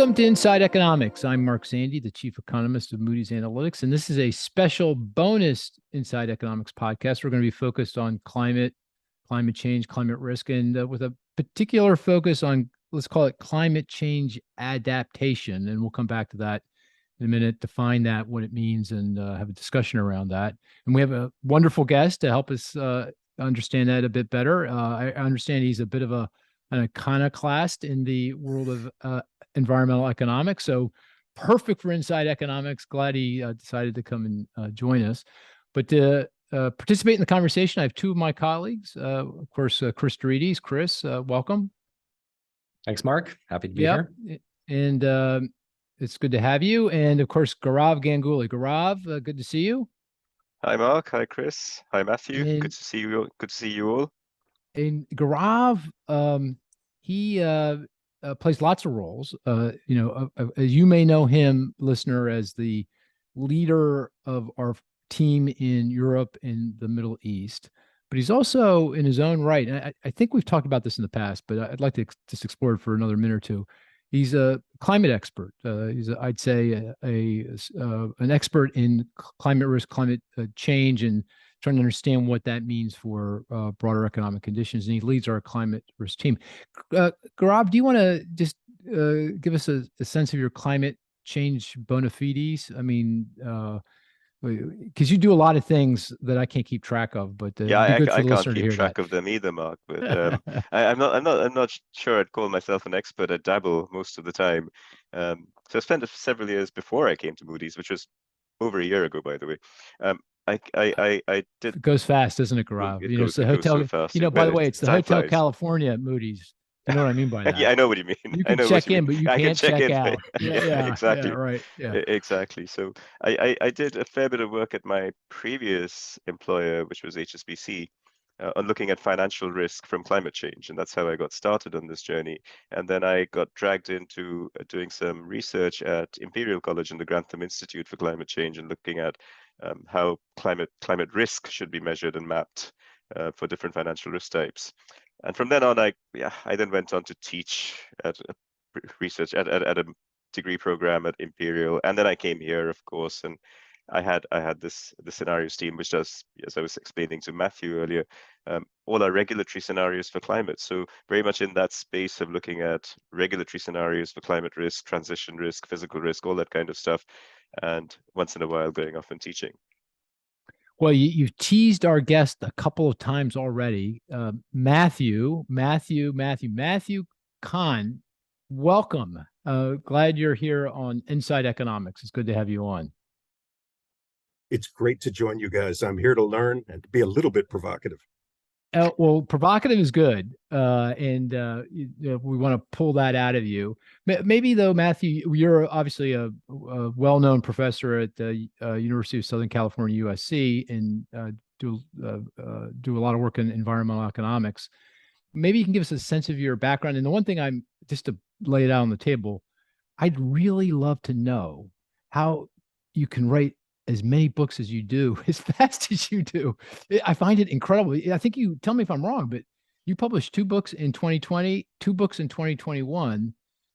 Welcome to Inside Economics. I'm Mark Sandy, the chief economist of Moodys Analytics, and this is a special bonus Inside Economics podcast. We're going to be focused on climate change, climate risk, and with a particular focus on, let's call it climate change adaptation. And we'll come back to that in a minute, define that, what it means, and have a discussion around that. And we have a wonderful guest to help us understand that a bit better. I understand he's a bit of an iconoclast in the world of environmental economics. So perfect for Inside Economics. Glad he decided to come and join us. But to participate in the conversation, I have two of my colleagues. Of course, Cris. Cris, welcome. Thanks, Mark. Happy to be here. And it's good to have you. And of course, Gaurav Ganguly. Gaurav, good to see you. Hi, Mark. Hi, Cris. Hi, Matthew. Good to see you. Good to see you all. And Gaurav, he plays lots of roles. You may know him, listener, as the leader of our team in Europe and the Middle East. But he's also, in his own right, and I think we've talked about this in the past, but I'd like to just explore it for another minute or two. He's a climate expert. I'd say an expert in climate risk, climate change, and trying to understand what that means for broader economic conditions. And he leads our climate risk team. Gaurav, do you want to just give us a sense of your climate change bona fides? I mean, because you do a lot of things that I can't keep track of, but I can't keep track of them either, Mark. But I'm not sure I'd call myself an expert. I dabble most of the time. So I spent several years before I came to Moodys, which was over a year ago, by the way. I did. It goes fast, doesn't it, Gaurav? It's the hotel. So fast. By the way, it's the Hotel California at Moodys. You know what I mean by that? Yeah, I know what you mean. You can check in, but you can't check out. Yeah, exactly. Yeah, right. Yeah, exactly. So I did a fair bit of work at my previous employer, which was HSBC, on looking at financial risk from climate change. And that's how I got started on this journey. And then I got dragged into doing some research at Imperial College and the Grantham Institute for Climate Change and looking at how climate risk should be measured and mapped for different financial risk types. And from then on, I then went on to teach at research at a degree program at Imperial, and then I came here, of course, and I had the scenarios team, which does, as I was explaining to Matthew earlier, all our regulatory scenarios for climate. So very much in that space of looking at regulatory scenarios for climate risk, transition risk, physical risk, all that kind of stuff, and once in a while going off and teaching. Well, you've teased our guest a couple of times already. Matthew Kahn, welcome. Glad you're here on Inside Economics. It's good to have you on. It's great to join you guys. I'm here to learn and to be a little bit provocative. Well, provocative is good, and we want to pull that out of you. Maybe though, Matthew, you're obviously a well-known professor at the University of Southern California, USC, and do a lot of work in environmental economics. Maybe you can give us a sense of your background. And the one thing I'm just to lay it out on the table, I'd really love to know how you can write as many books as you do, as fast as you do. I find it incredible. I think you tell me if I'm wrong, but you published 2 books in 2020, 2 books in 2021.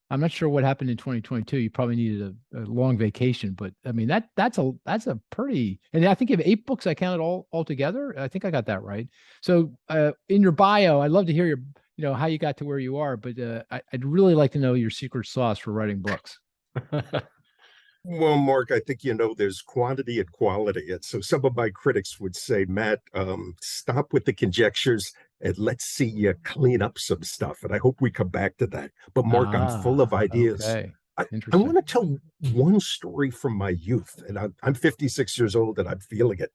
I'm not sure what happened in 2022. You probably needed a long vacation, but I mean, that's a pretty, and I think you have 8 books I counted all together. I think I got that right. So in your bio, I'd love to hear how you got to where you are, but I'd really like to know your secret sauce for writing books. Well, Mark, I think there's quantity and quality. And so some of my critics would say, Matt, stop with the conjectures and let's see you clean up some stuff. And I hope we come back to that. But Mark, I'm full of ideas. Okay. I want to tell one story from my youth. And I'm 56 years old and I'm feeling it.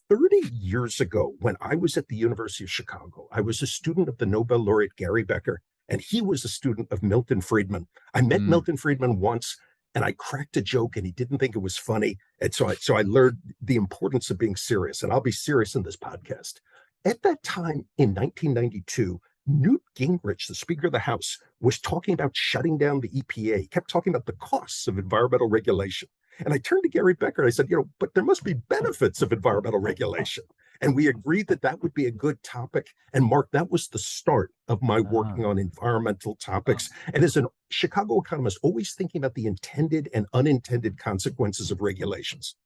30 years ago, when I was at the University of Chicago, I was a student of the Nobel laureate Gary Becker, and he was a student of Milton Friedman. I met Milton Friedman once, and I cracked a joke and he didn't think it was funny. And so I learned the importance of being serious, and I'll be serious in this podcast. At that time in 1992, Newt Gingrich, the Speaker of the House, was talking about shutting down the EPA. He kept talking about the costs of environmental regulation. And I turned to Gary Becker and I said, but there must be benefits of environmental regulation. And we agreed that that would be a good topic. And Mark, that was the start of my working on environmental topics. And as a Chicago economist, always thinking about the intended and unintended consequences of regulations.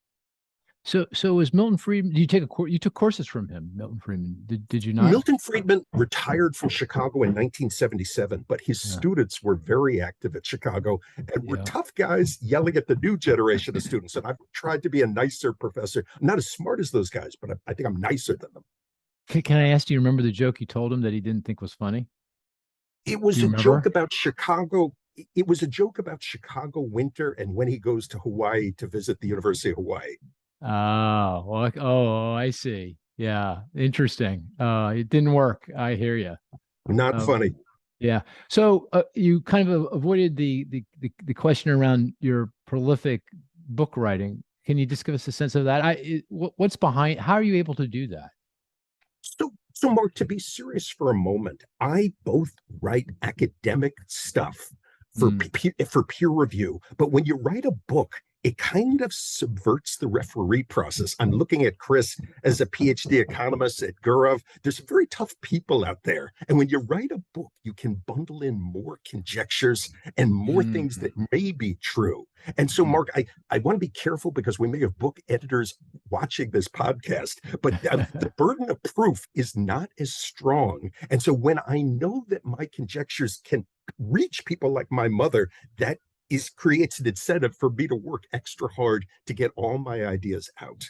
So was Milton Friedman? You took courses from him, Milton Friedman? Did you not? Milton Friedman retired from Chicago in 1977, but his students were very active at Chicago and were tough guys yelling at the new generation of students. And I've tried to be a nicer professor. I'm not as smart as those guys, but I think I'm nicer than them. Can I ask, do you remember the joke you told him that he didn't think was funny? It was a joke about Chicago. It was a joke about Chicago winter and when he goes to Hawaii to visit the University of Hawaii. Oh, well, I see. Yeah, interesting. It didn't work. I hear you. Not funny. Yeah. So you kind of avoided the question around your prolific book writing. Can you just give us a sense of that? What's behind? How are you able to do that? So Mark, to be serious for a moment, I both write academic stuff for peer review, but when you write a book, it kind of subverts the referee process. I'm looking at Cris as a PhD economist at Gaurav. There's some very tough people out there. And when you write a book, you can bundle in more conjectures and more things that may be true. And so, Mark, I want to be careful because we may have book editors watching this podcast, but the burden of proof is not as strong. And so when I know that my conjectures can reach people like my mother, that creates an incentive for me to work extra hard to get all my ideas out.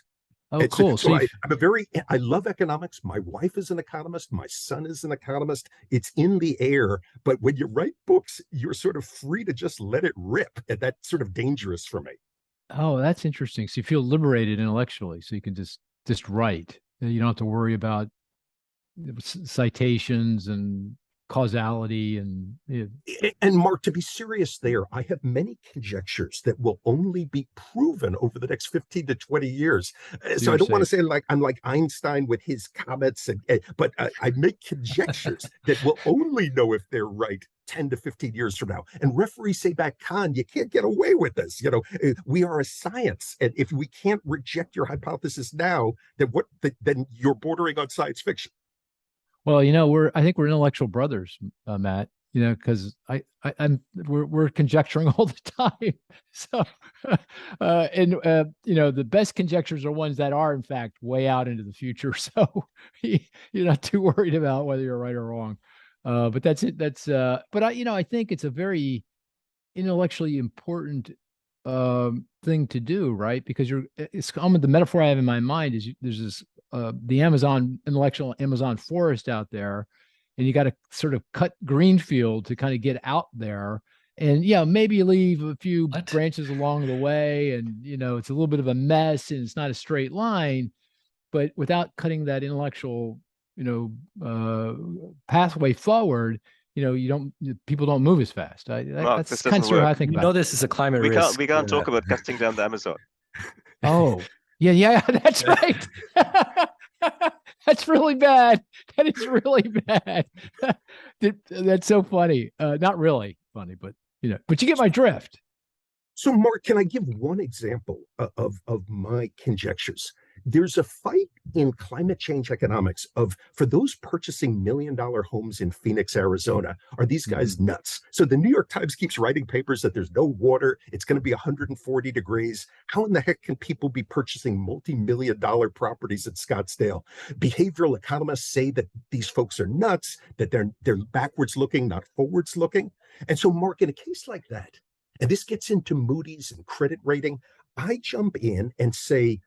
Oh, cool. So I love economics. My wife is an economist. My son is an economist. It's in the air. But when you write books, you're sort of free to just let it rip. And that's sort of dangerous for me. Oh, that's interesting. So you feel liberated intellectually. So you can just write. You don't have to worry about citations and causality and Mark, to be serious there, I have many conjectures that will only be proven over the next 15 to 20 years. So I don't want to say like I'm like Einstein with his comets, but I make conjectures that will only know if they're right 10 to 15 years from now. And referees say back, Kahn, you can't get away with this. We are a science. And if we can't reject your hypothesis now, then you're bordering on science fiction. Well, I think we're intellectual brothers, Matt, because we're conjecturing all the time. So, the best conjectures are ones that are in fact way out into the future. So you're not too worried about whether you're right or wrong. But that's it. But I think it's a very intellectually important thing to do, right? Because the metaphor I have in my mind is there's this the intellectual Amazon forest out there, and you got to sort of cut greenfield to kind of get out there. And maybe you leave a few branches along the way, and it's a little bit of a mess and it's not a straight line, but without cutting that intellectual pathway forward, people don't move as fast. That's kind of how I think about it. This is a climate risk. We can't talk about cutting down the Amazon. Oh, yeah, that's right. That's really bad. That is really bad. That's so funny. Not really funny, but but you get my drift. So, Mark, can I give one example of my conjectures? There's a fight in climate change economics for those purchasing $1 million homes in Phoenix, Arizona, are these guys nuts? So the New York Times keeps writing papers that there's no water, it's going to be 140 degrees. How in the heck can people be purchasing multi-million-dollar properties at Scottsdale? Behavioral economists say that these folks are nuts, that they're backwards looking, not forwards looking. And so, Mark, in a case like that, and this gets into Moody's and credit rating, I jump in and say,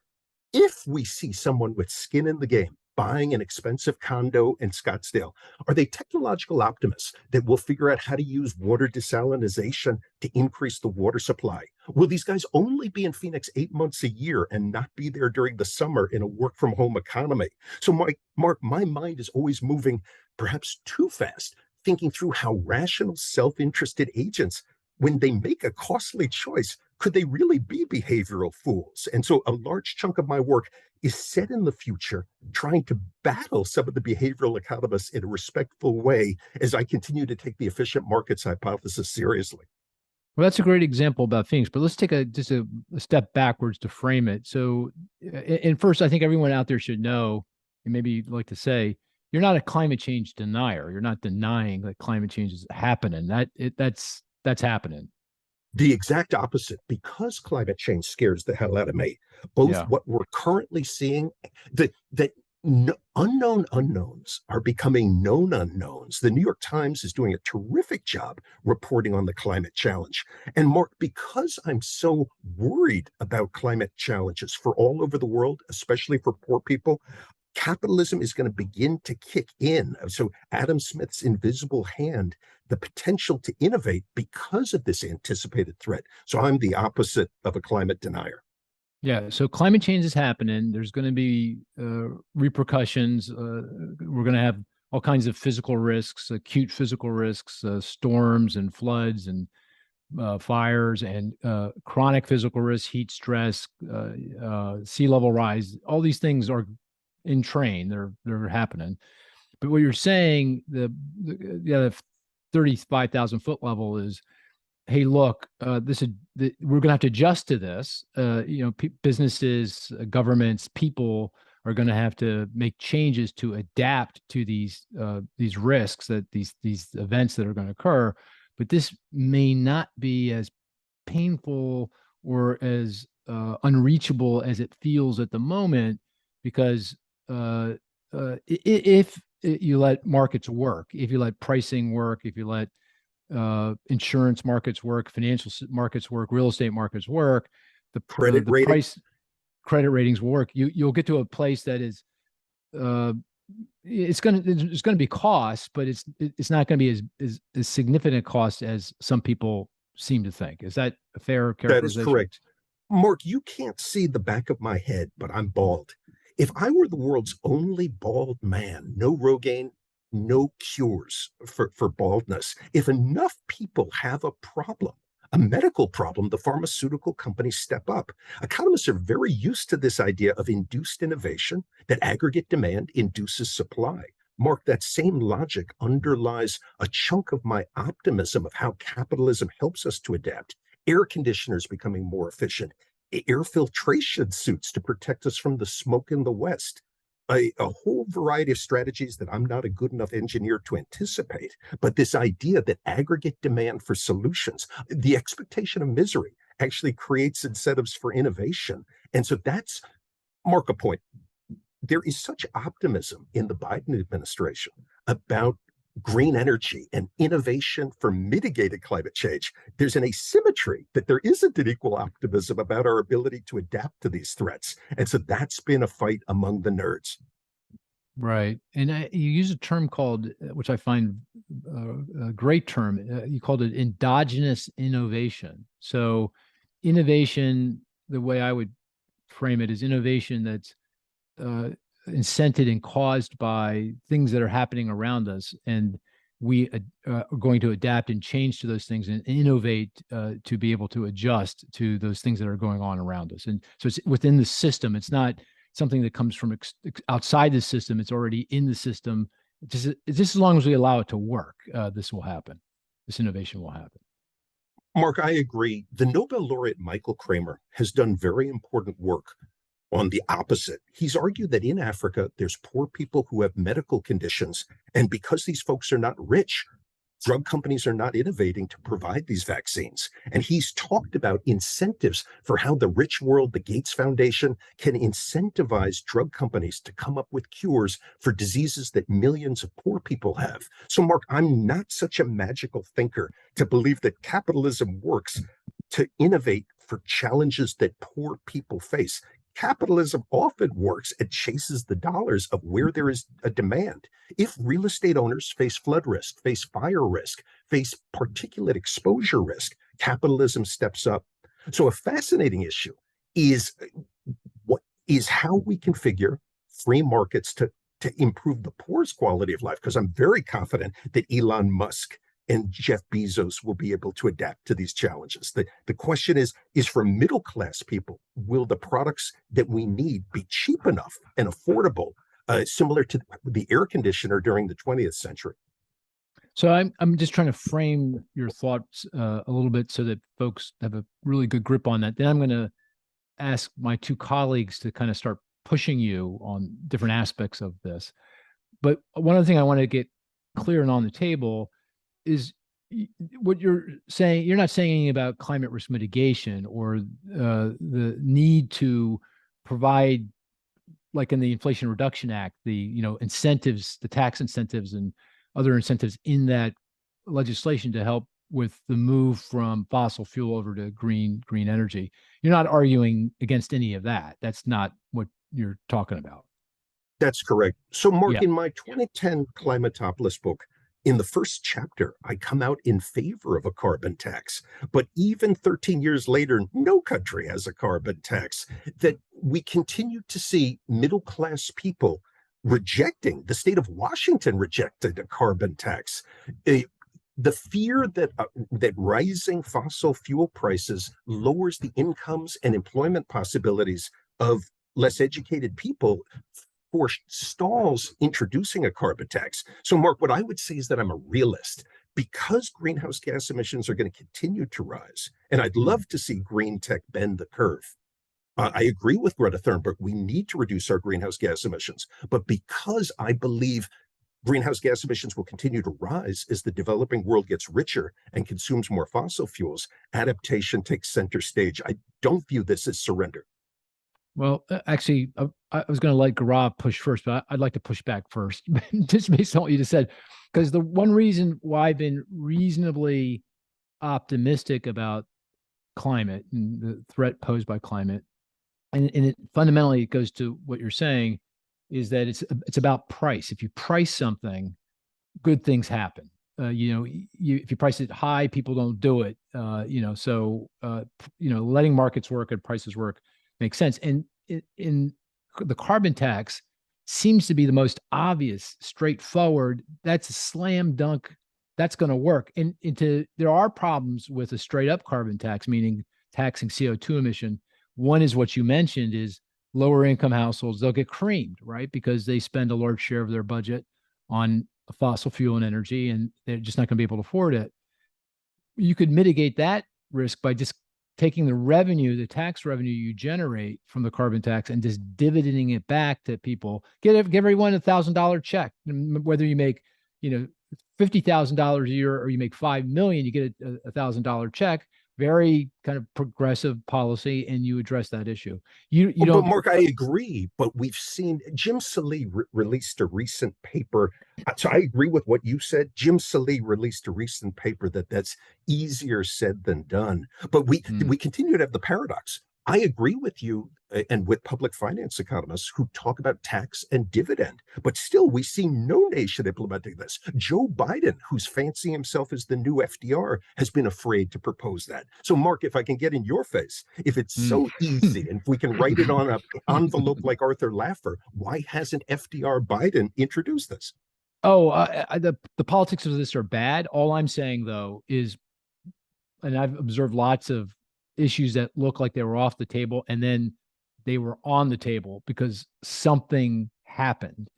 if we see someone with skin in the game buying an expensive condo in Scottsdale, are they technological optimists that will figure out how to use water desalination to increase the water supply? Will these guys only be in Phoenix 8 months a year and not be there during the summer in a work-from-home economy? So, Mark, my mind is always moving perhaps too fast, thinking through how rational, self-interested agents, when they make a costly choice, could they really be behavioral fools? And so a large chunk of my work is set in the future, trying to battle some of the behavioral economists in a respectful way as I continue to take the efficient markets hypothesis seriously. Well, that's a great example about Phoenix, but let's take just a step backwards to frame it. So, and first, I think everyone out there should know, and maybe you'd like to say, you're not a climate change denier. You're not denying that climate change is happening. That's happening. The exact opposite, because climate change scares the hell out of me. Both Yeah. what we're currently seeing, that unknown unknowns are becoming known unknowns. The New York Times is doing a terrific job reporting on the climate challenge. And Mark, because I'm so worried about climate challenges for all over the world, especially for poor people, capitalism is going to begin to kick in. So Adam Smith's invisible hand, the potential to innovate because of this anticipated threat. So I'm the opposite of a climate denier. Yeah. So climate change is happening. There's going to be repercussions. We're going to have all kinds of physical risks, acute physical risks, storms and floods and fires, and chronic physical risks, heat stress, sea level rise. All these things are in train. They're happening. But what you're saying, the 35,000 foot level is, hey, look, we're going to have to adjust to this. Businesses, governments, people are going to have to make changes to adapt to these risks, that these events that are going to occur. But this may not be as painful or as unreachable as it feels at the moment, because if you let markets work, if you let pricing work, if you let insurance markets work, financial markets work, real estate markets work, the price credit ratings will work. You'll get to a place that is there's going to be costs, but it's not going to be as significant cost as some people seem to think. Is that a fair characterization? That is correct. Mark, you can't see the back of my head, but I'm bald. If I were the world's only bald man, no Rogaine, no cures for baldness. If enough people have a problem, a medical problem, the pharmaceutical companies step up. Economists are very used to this idea of induced innovation, that aggregate demand induces supply. Mark, that same logic underlies a chunk of my optimism of how capitalism helps us to adapt. Air conditioners becoming more efficient, air filtration suits to protect us from the smoke in the West. A whole variety of strategies that I'm not a good enough engineer to anticipate, but this idea that aggregate demand for solutions, the expectation of misery, actually creates incentives for innovation. And so that's, Mark, a point. There is such optimism in the Biden administration about green energy and innovation for mitigated climate change. There's an asymmetry that there isn't an equal optimism about our ability to adapt to these threats. And so that's been a fight among the nerds. Right. And you use a term called, which I find a great term, you called it endogenous innovation. So innovation, the way I would frame it, is innovation that's incented and caused by things that are happening around us, and we are going to adapt and change to those things and innovate to be able to adjust to those things that are going on around us. And so it's within the system. It's not something that comes from outside the system. It's already in the system. Just as long as we allow it to work, this will happen. This innovation will happen. Mark, I agree. The Nobel laureate Michael Kramer has done very important work on the opposite. He's argued that in Africa, there's poor people who have medical conditions. And because these folks are not rich, drug companies are not innovating to provide these vaccines. And he's talked about incentives for how the rich world, the Gates Foundation, can incentivize drug companies to come up with cures for diseases that millions of poor people have. So, Mark, I'm not such a magical thinker to believe that capitalism works to innovate for challenges that poor people face. Capitalism often works and chases the dollars of where there is a demand. If real estate owners face flood risk, face fire risk, face particulate exposure risk, capitalism steps up. So a fascinating issue is how we configure free markets to improve the poor's quality of life, because I'm very confident that Elon Musk and Jeff Bezos will be able to adapt to these challenges. The question is for middle class people, will the products that we need be cheap enough and affordable, similar to the air conditioner during the 20th century? So I'm just trying to frame your thoughts a little bit so that folks have a really good grip on that. Then I'm going to ask my two colleagues to kind of start pushing you on different aspects of this. But one other thing I want to get clear and on the table is what you're saying. You're not saying anything about climate risk mitigation or the need to provide, like in the Inflation Reduction Act, the incentives, the tax incentives and other incentives in that legislation to help with the move from fossil fuel over to green energy. You're not arguing against any of that. That's not what you're talking about. That's correct. So, Mark, Yeah. in my 2010 Climatopolis book, in the first chapter, I come out in favor of a carbon tax. But even 13 years later, no country has a carbon tax. That we continue to see middle class people rejecting. The state of Washington rejected a carbon tax. The fear that rising fossil fuel prices lowers the incomes and employment possibilities of less educated people forestalls introducing a carbon tax. So, Mark, what I would say is that I'm a realist. Because greenhouse gas emissions are going to continue to rise, and I'd love to see green tech bend the curve. I agree with Greta Thunberg. We need to reduce our greenhouse gas emissions. But because I believe greenhouse gas emissions will continue to rise as the developing world gets richer and consumes more fossil fuels, adaptation takes center stage. I don't view this as surrender. Well, actually, I was going to let Gaurav push first, but I'd like to push back first, just based on what you just said. Because the one reason why I've been reasonably optimistic about climate and the threat posed by climate, and it fundamentally it goes to what you're saying, is that it's about price. If you price something, good things happen. If you price it high, people don't do it. Letting markets work and prices work makes sense. And in the carbon tax seems to be the most obvious, straightforward. That's a slam dunk. That's going to work. And there are problems with a straight up carbon tax, meaning taxing CO2 emission. One is what you mentioned is lower income households. They'll get creamed, right? Because they spend a large share of their budget on fossil fuel and energy, and they're just not going to be able to afford it. You could mitigate that risk by just taking the revenue, the tax revenue you generate from the carbon tax, and just dividending it back to people. Give everyone $1,000 check, whether you make, $50,000 a year or you make $5 million, you get a $1,000 check. Very kind of progressive policy, and you address that issue. You don't. But Mark, I agree. But we've seen Jim Salih released a recent paper. So I agree with what you said. Jim Salih released a recent paper that's easier said than done. But we continue to have the paradox. I agree with you and with public finance economists who talk about tax and dividend, but still we see no nation implementing this. Joe Biden, who's fancying himself as the new FDR, has been afraid to propose that. So, Mark, if I can get in your face, if it's so easy and if we can write it on an envelope like Arthur Laffer, why hasn't FDR Biden introduced this? The politics of this are bad. All I'm saying, though, is, and I've observed lots of issues that look like they were off the table and then they were on the table because something happened.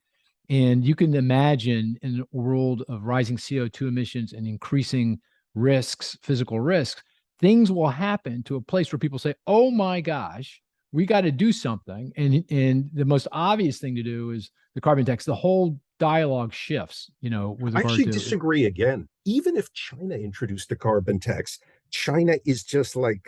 And you can imagine in a world of rising CO2 emissions and increasing risks, physical risks, things will happen to a place where people say, oh my gosh, we got to do something. And the most obvious thing to do is the carbon tax. The whole dialogue shifts, with regard I actually to. disagree again. Even if China introduced a carbon tax, China is just like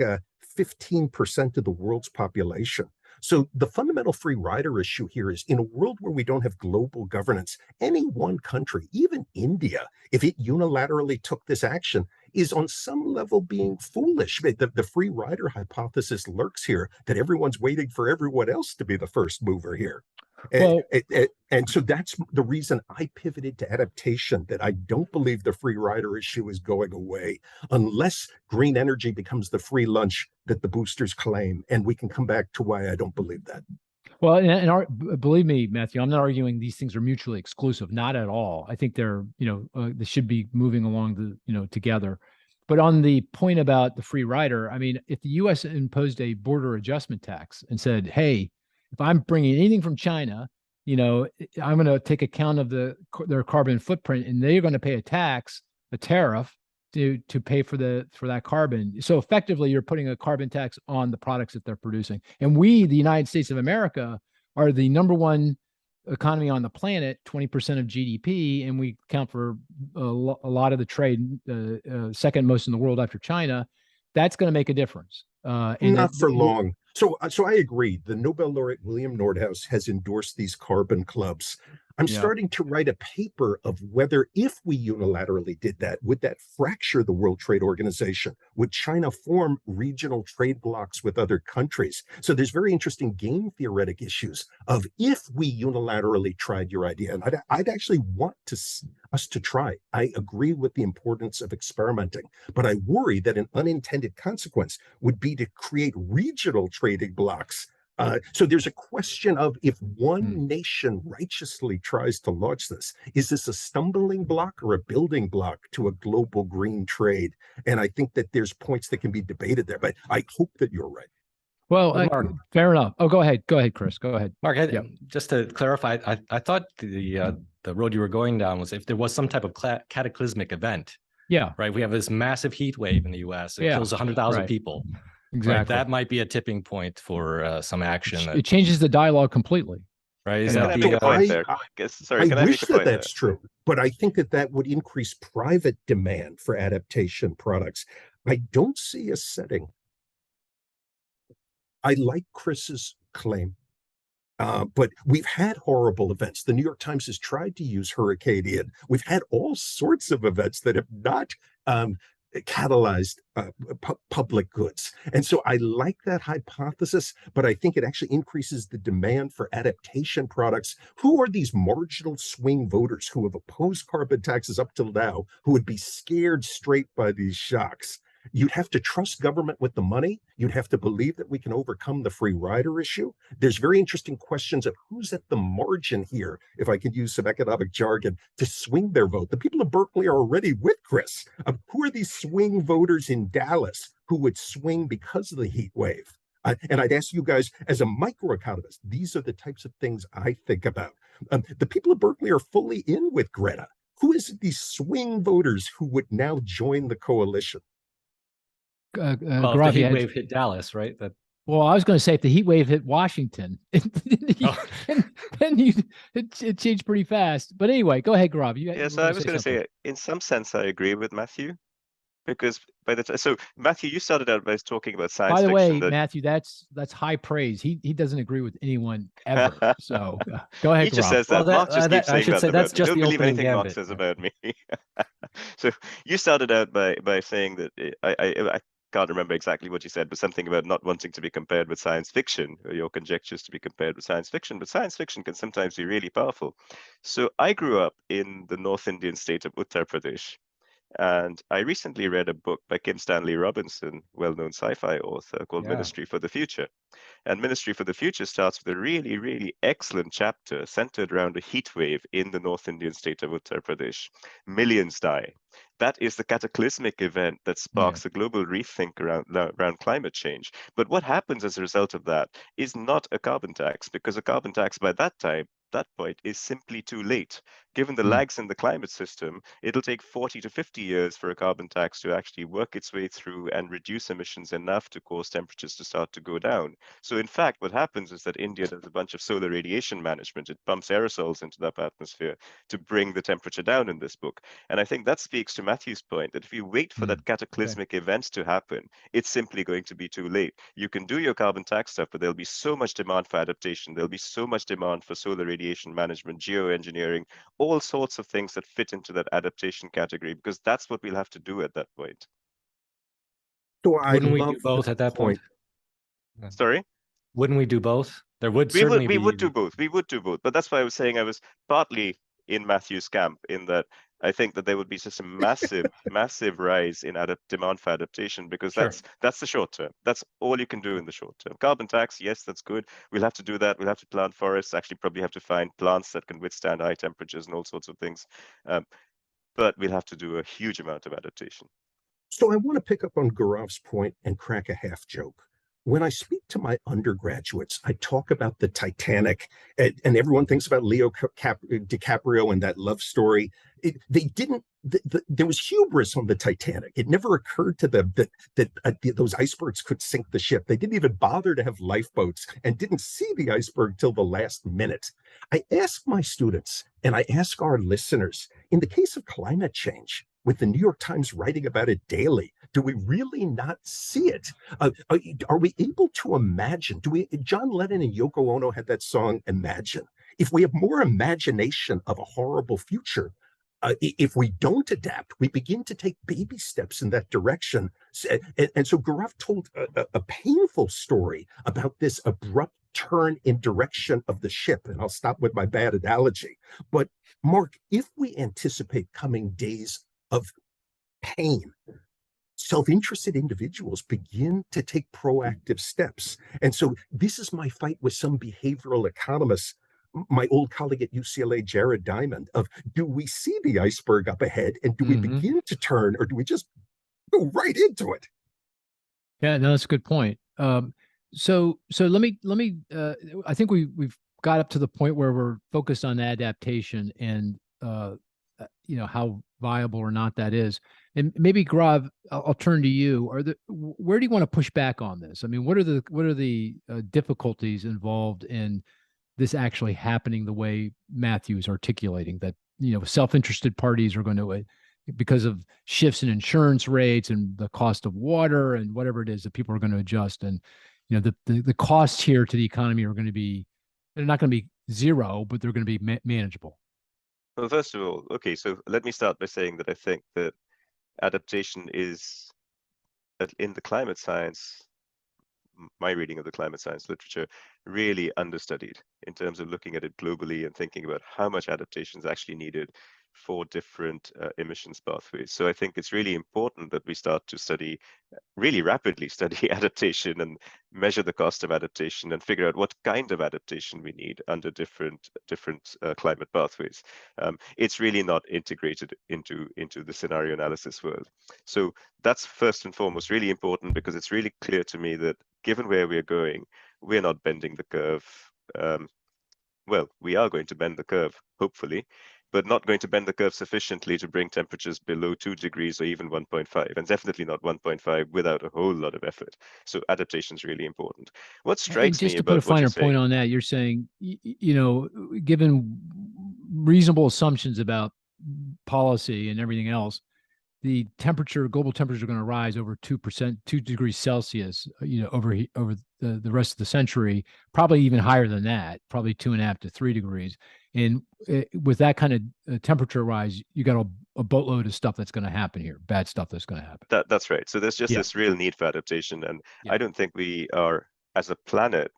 15% of the world's population. So the fundamental free rider issue here is in a world where we don't have global governance, any one country, even India, if it unilaterally took this action, is on some level being foolish. The free rider hypothesis lurks here that everyone's waiting for everyone else to be the first mover here. And so that's the reason I pivoted to adaptation, that I don't believe the free rider issue is going away unless green energy becomes the free lunch that the boosters claim. And we can come back to why I don't believe that. Well, believe me, Matthew, I'm not arguing these things are mutually exclusive. Not at all. I think they're, they should be moving along together. But on the point about the free rider, I mean, if the U.S. imposed a border adjustment tax and said, hey, if I'm bringing anything from China, I'm going to take account of their carbon footprint, and they're going to pay a tax a tariff to pay for that carbon. So effectively, you're putting a carbon tax on the products that they're producing. And we, the United States of America, are the number one economy on the planet, 20% of GDP, and we account for a lot of the trade, second most in the world after China. That's going to make a difference. Not for long. So I agree. The Nobel laureate William Nordhaus has endorsed these carbon clubs. I'm starting to write a paper of whether, if we unilaterally did that, would that fracture the World Trade Organization? Would China form regional trade blocs with other countries? So there's very interesting game theoretic issues of if we unilaterally tried your idea, and I'd actually want us to try. I agree with the importance of experimenting, but I worry that an unintended consequence would be to create regional trading blocs. So there's a question of, if one nation righteously tries to launch this, is this a stumbling block or a building block to a global green trade? And I think that there's points that can be debated there, but I hope that you're right. Well, Mark, fair enough. Oh, go ahead, Chris. Go ahead, Mark. Just to clarify, I thought the road you were going down was if there was some type of cataclysmic event. Yeah. Right. We have this massive heat wave in the U.S. It kills 100,000 people. Exactly. Right? That might be a tipping point for some action. It changes the dialogue completely. Right? Is that I wish that's true, but I think that would increase private demand for adaptation products. I don't see a setting. I like Chris's claim, but we've had horrible events. The New York Times has tried to use Hurricane Ian. We've had all sorts of events that have not catalyzed public goods. And so I like that hypothesis, but I think it actually increases the demand for adaptation products. Who are these marginal swing voters who have opposed carbon taxes up till now, who would be scared straight by these shocks? You'd have to trust government with the money. You'd have to believe that we can overcome the free rider issue. There's very interesting questions of who's at the margin here, if I could use some economic jargon, to swing their vote. The people of Berkeley are already with Cris. Who are these swing voters in Dallas who would swing because of the heat wave? And I'd ask you guys, as a microeconomist, these are the types of things I think about. The people of Berkeley are fully in with Greta. Who is these swing voters who would now join the coalition? Well, the heat wave hit Dallas, right? Well, I was going to say if the heat wave hit Washington, then it changed pretty fast. But anyway, go ahead, Gaurav. So I was going to say, in some sense, I agree with Matthew, because by the time, so Matthew, you started out by talking about science fiction. By the way, Matthew, that's high praise. He doesn't agree with anyone ever. So go ahead, He just says that. Mark just keeps saying that. That's just don't the believe anything gambit. Mark says about me. So you started out by saying that I can't remember exactly what you said, but something about not wanting to be compared with science fiction, or your conjectures to be compared with science fiction. But science fiction can sometimes be really powerful. So I grew up in the North Indian state of Uttar Pradesh. And I recently read a book by Kim Stanley Robinson, well-known sci-fi author, called Ministry for the Future. And Ministry for the Future starts with a really, really excellent chapter centered around a heat wave in the North Indian state of Uttar Pradesh. Millions die. That is the cataclysmic event that sparks a global rethink around climate change. But what happens as a result of that is not a carbon tax, because a carbon tax by that point is simply too late. Given the lags in the climate system, it'll take 40 to 50 years for a carbon tax to actually work its way through and reduce emissions enough to cause temperatures to start to go down. So in fact, what happens is that India does a bunch of solar radiation management. It pumps aerosols into the atmosphere to bring the temperature down in this book. And I think that speaks to Matthew's point, that if you wait for that cataclysmic event to happen, it's simply going to be too late. You can do your carbon tax stuff, but there'll be so much demand for adaptation. There'll be so much demand for solar radiation management, geoengineering, all sorts of things that fit into that adaptation category, because that's what we'll have to do at that point. So wouldn't we do both at that point? Sorry? Wouldn't we do both? There would we would do both. We would do both. But that's why I was saying I was partly in Matthew's camp, in that I think that there would be just a massive, massive rise in demand for adaptation, because that's the short term. That's all you can do in the short term. Carbon tax, yes, that's good. We'll have to do that. We'll have to plant forests, actually probably have to find plants that can withstand high temperatures and all sorts of things. But we'll have to do a huge amount of adaptation. So I want to pick up on Gaurav's point and crack a half joke. when I speak to my undergraduates, I talk about the Titanic, and everyone thinks about DiCaprio and that love story. They didn't. There was hubris on the Titanic. It never occurred to them that those icebergs could sink the ship. They didn't even bother to have lifeboats and didn't see the iceberg till the last minute. I ask my students and I ask our listeners, in the case of climate change, with the New York Times writing about it daily, do we really not see it? Are we able to imagine? John Lennon and Yoko Ono had that song, Imagine. If we have more imagination of a horrible future, if we don't adapt, we begin to take baby steps in that direction. And so Gaurav told a painful story about this abrupt turn in direction of the ship. And I'll stop with my bad analogy. But Mark, if we anticipate coming days of pain, self-interested individuals begin to take proactive steps. And so this is my fight with some behavioral economists, my old colleague at UCLA, Jared Diamond, of do we see the iceberg up ahead and do we begin to turn, or do we just go right into it? Yeah, no, that's a good point. So let me I think we've got up to the point where we're focused on adaptation and how viable or not that is. And maybe Gaurav, I'll turn to you. Where do you want to push back on this? I mean, what are the difficulties involved in this actually happening the way Matthew is articulating, that self-interested parties are going to, because of shifts in insurance rates and the cost of water and whatever it is, that people are going to adjust, and the costs here to the economy are going to be, they're not going to be zero, but they're going to be manageable. Well, first of all, okay, so let me start by saying that I think that adaptation is, in the climate science, my reading of the climate science literature, really understudied in terms of looking at it globally and thinking about how much adaptation is actually needed for different emissions pathways. So I think it's really important that we start to really rapidly study adaptation and measure the cost of adaptation and figure out what kind of adaptation we need under different climate pathways. It's really not integrated into the scenario analysis world. So that's first and foremost really important, because it's really clear to me that given where we're going, we're not bending the curve. Well, we are going to bend the curve, hopefully, but not going to bend the curve sufficiently to bring temperatures below 2 degrees or even 1.5, and definitely not 1.5 without a whole lot of effort. So adaptation is really important. What strikes me about what you're saying— Just to put a finer point on that, you're saying, given reasonable assumptions about policy and everything else, the global temperature, are going to rise over 2 degrees Celsius, over the rest of the century, probably even higher than that, probably 2.5 to 3 degrees. And with that kind of temperature rise, you got a boatload of stuff that's going to happen here, bad stuff that's going to happen. That's right. So there's just this real need for adaptation, and I don't think we are, as a planet,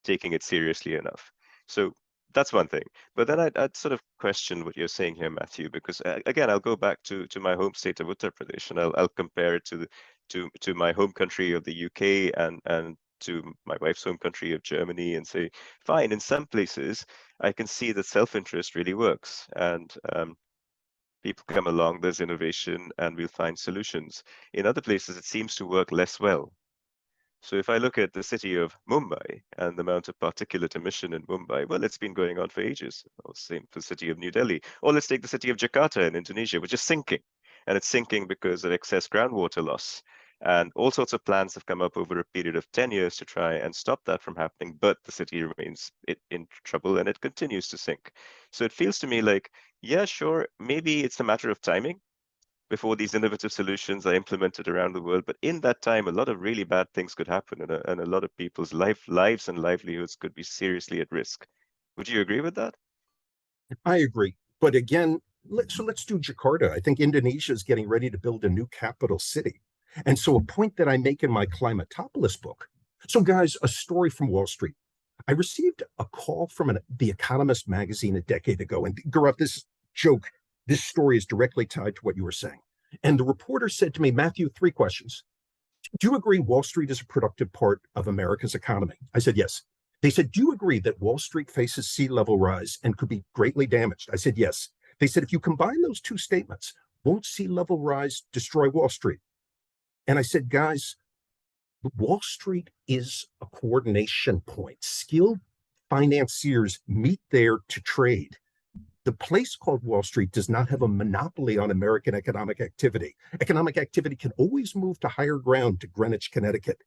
taking it seriously enough. So that's one thing. But then I'd sort of question what you're saying here, Matthew, because again, I'll go back to my home state of Uttar Pradesh, and I'll compare it to my home country of the UK and to my wife's home country of Germany, and say, fine, in some places I can see that self-interest really works, and people come along, there's innovation, and we'll find solutions. In other places, it seems to work less well. So if I look at the city of Mumbai and the amount of particulate emission in Mumbai, well, it's been going on for ages. Or same for the city of New Delhi. Or let's take the city of Jakarta in Indonesia, which is sinking. And it's sinking because of excess groundwater loss. And all sorts of plans have come up over a period of 10 years to try and stop that from happening. But the city remains in trouble, and it continues to sink. So it feels to me like, yeah, sure, maybe it's a matter of timing before these innovative solutions are implemented around the world. But in that time, a lot of really bad things could happen, and a lot of people's lives and livelihoods could be seriously at risk. Would you agree with that? I agree. But again, let's do Jakarta. I think Indonesia is getting ready to build a new capital city. And so a point that I make in my Climatopolis book. So guys, a story from Wall Street. I received a call from The Economist magazine a decade ago. And Gaurav, this story is directly tied to what you were saying. And the reporter said to me, Matthew, 3 questions. Do you agree Wall Street is a productive part of America's economy? I said, yes. They said, do you agree that Wall Street faces sea level rise and could be greatly damaged? I said, yes. They said, if you combine those 2 statements, won't sea level rise destroy Wall Street? And I said, guys, Wall Street is a coordination point. Skilled financiers meet there to trade. The place called Wall Street does not have a monopoly on American economic activity. Economic activity can always move to higher ground to Greenwich, Connecticut.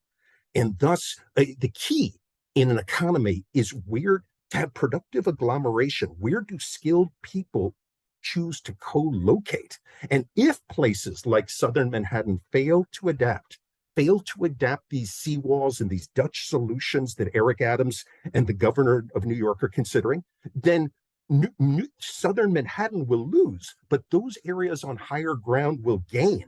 And thus, the key in an economy is where to have productive agglomeration. Where do skilled people choose to co-locate? And if places like Southern Manhattan fail to adapt these seawalls and these Dutch solutions that Eric Adams and the governor of New York are considering, then Southern Manhattan will lose, but those areas on higher ground will gain.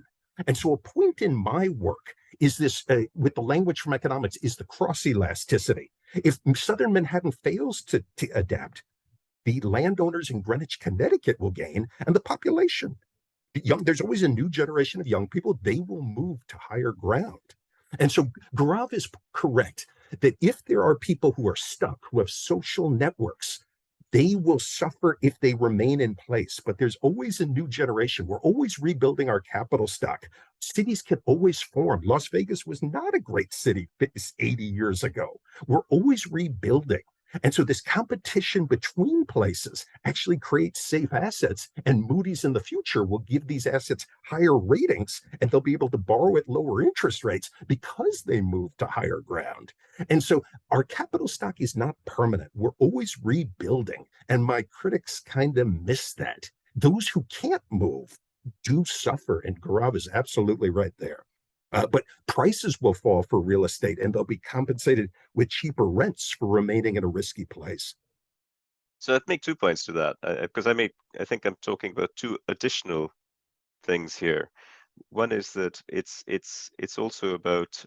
And so a point in my work is this, with the language from economics, is the cross elasticity. If Southern Manhattan fails to adapt, the landowners in Greenwich, Connecticut will gain, and the population. There's always a new generation of young people. They will move to higher ground. And so Gaurav is correct that if there are people who are stuck, who have social networks, they will suffer if they remain in place. But there's always a new generation. We're always rebuilding our capital stock. Cities can always form. Las Vegas was not a great city 80 years ago. We're always rebuilding. And so this competition between places actually creates safe assets, and Moody's in the future will give these assets higher ratings, and they'll be able to borrow at lower interest rates because they move to higher ground. And so our capital stock is not permanent. We're always rebuilding, and my critics kind of miss that. Those who can't move do suffer, and Gaurav is absolutely right there. But prices will fall for real estate, and they'll be compensated with cheaper rents for remaining in a risky place. So I'd make 2 points to that, because I think I'm talking about 2 additional things here. One is that it's also about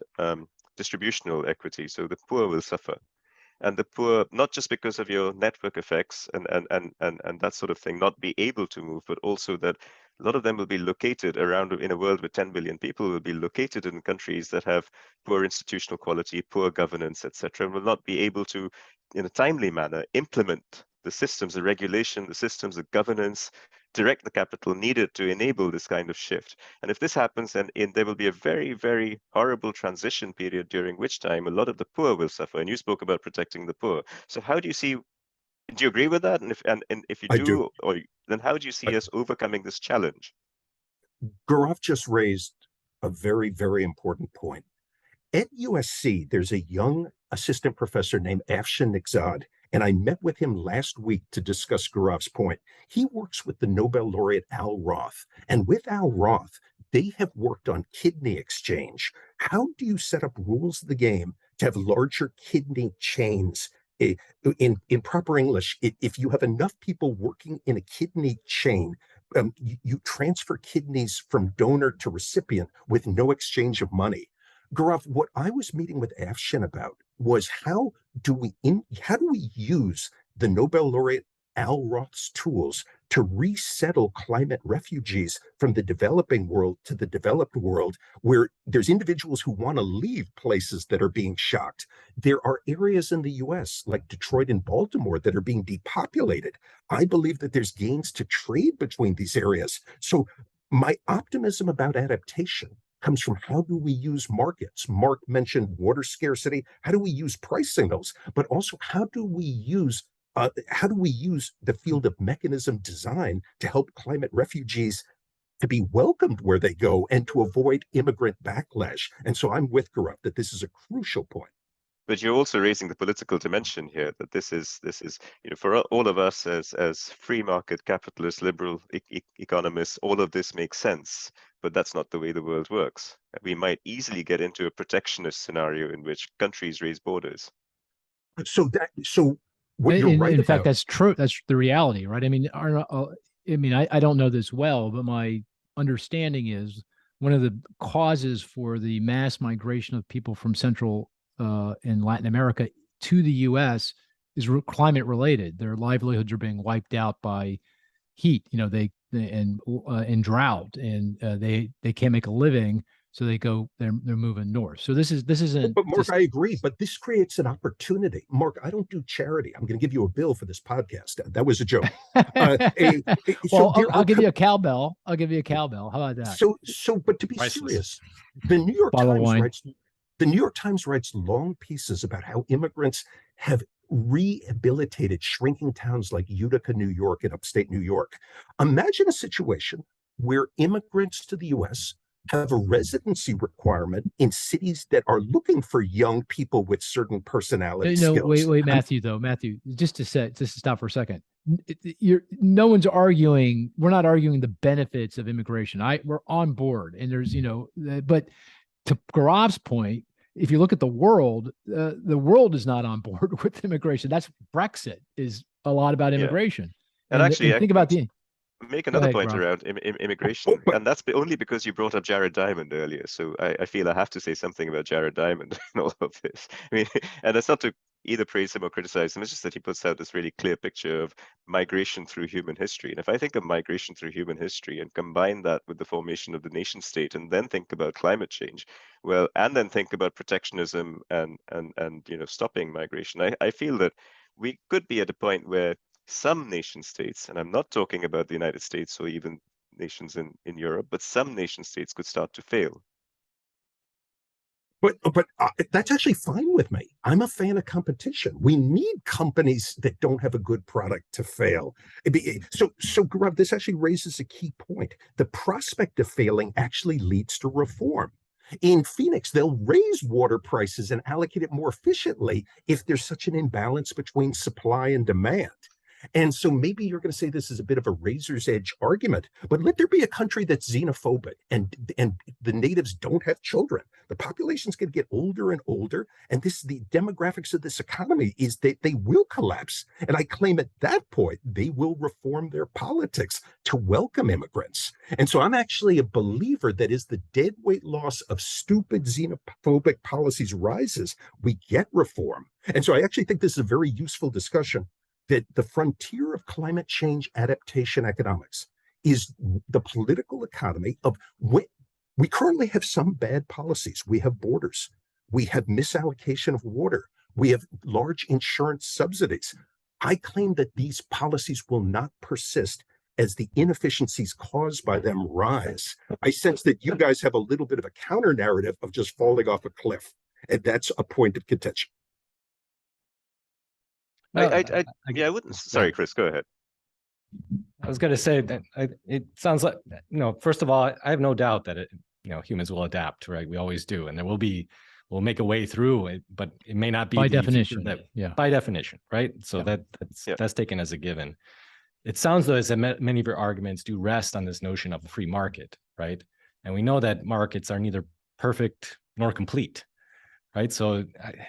distributional equity. So the poor will suffer, and the poor, not just because of your network effects and that sort of thing, not be able to move, but also that a lot of them will be located around, in a world with 10 billion people, will be located in countries that have poor institutional quality, poor governance, etc., and will not be able to, in a timely manner, implement the systems, the regulation, the systems, the governance, direct the capital needed to enable this kind of shift. And if this happens, then there will be a very, very horrible transition period during which time a lot of the poor will suffer. And you spoke about protecting the poor. So how do you see? Do you agree with that? And if you do, then how do you see us overcoming this challenge? Gaurav just raised a very, very important point. At USC, there's a young assistant professor named Afshin Nighzad, and I met with him last week to discuss Gaurav's point. He works with the Nobel laureate Al Roth, and with Al Roth, they have worked on kidney exchange. How do you set up rules of the game to have larger kidney chains? In proper English, if you have enough people working in a kidney chain, you transfer kidneys from donor to recipient with no exchange of money. Gaurav, what I was meeting with Afshin about was how do we use the Nobel laureate Al Roth's tools to resettle climate refugees from the developing world to the developed world, where there's individuals who want to leave places that are being shocked. There are areas in the US like Detroit and Baltimore that are being depopulated. I believe that there's gains to trade between these areas. So my optimism about adaptation comes from how do we use markets? Mark mentioned water scarcity. How do we use price signals? But also, how do we use the field of mechanism design to help climate refugees to be welcomed where they go and to avoid immigrant backlash? And so I'm with Gaurav that this is a crucial point. But you're also raising the political dimension here, that this is for all of us as free market capitalist liberal economists, all of this makes sense, but that's not the way the world works. We might easily get into a protectionist scenario in which countries raise borders. So what you're right in about, fact, that's true. That's the reality, right? I mean, I don't know this well, but my understanding is one of the causes for the mass migration of people from Central in Latin America to the U.S. is climate related. Their livelihoods are being wiped out by heat. And drought, and they can't make a living, so they're moving north. So this isn't. But Mark, I agree. But this creates an opportunity. Mark, I don't do charity. I'm going to give you a bill for this podcast. That was a joke. I'll give you a cowbell. I'll give you a cowbell. How about that? But to be Priceless. serious, the New York Bottle of Times wine. writes The New York Times writes long pieces about how immigrants have rehabilitated shrinking towns like Utica, New York, and upstate New York. Imagine a situation where immigrants to the US have a residency requirement in cities that are looking for young people with certain personality skills. Wait, Matthew, just to stop for a second. No one's arguing. We're not arguing the benefits of immigration. We're on board, and there's, but to Gaurav's point, if you look at the world is not on board with immigration. That's Brexit is a lot about immigration. And actually, think about make another point around immigration, and that's only because you brought up Jared Diamond earlier. So I feel I have to say something about Jared Diamond in all of this. I mean, and it's not to either praise him or criticize him. It's just that he puts out this really clear picture of migration through human history. And if I think of migration through human history and combine that with the formation of the nation state, and then think about climate change, well, and then think about protectionism and stopping migration, I feel that we could be at a point where some nation states, and I'm not talking about the United States or even nations in Europe, but some nation states could start to fail. But that's actually fine with me. I'm a fan of competition. We need companies that don't have a good product to fail. So Gaurav, this actually raises a key point. The prospect of failing actually leads to reform. In Phoenix, they'll raise water prices and allocate it more efficiently if there's such an imbalance between supply and demand. And so maybe you're going to say this is a bit of a razor's edge argument, but let there be a country that's xenophobic and the natives don't have children. The population's going to get older and older, and the demographics of this economy is that they will collapse. And I claim at that point, they will reform their politics to welcome immigrants. And so I'm actually a believer that as the deadweight loss of stupid xenophobic policies rises, we get reform. And so I actually think this is a very useful discussion, that the frontier of climate change adaptation economics is the political economy of we currently have some bad policies. We have borders. We have misallocation of water. We have large insurance subsidies. I claim that these policies will not persist as the inefficiencies caused by them rise. I sense that you guys have a little bit of a counter narrative of just falling off a cliff, and that's a point of contention. I wouldn't. Sorry, Cris, go ahead. I was going to say that it sounds like, first of all, I have no doubt that humans will adapt, right? We always do, and we'll make a way through it, but it may not be by definition. By definition, right? So that's taken as a given. It sounds though as that many of your arguments do rest on this notion of the free market, right? And we know that markets are neither perfect nor complete. Right. So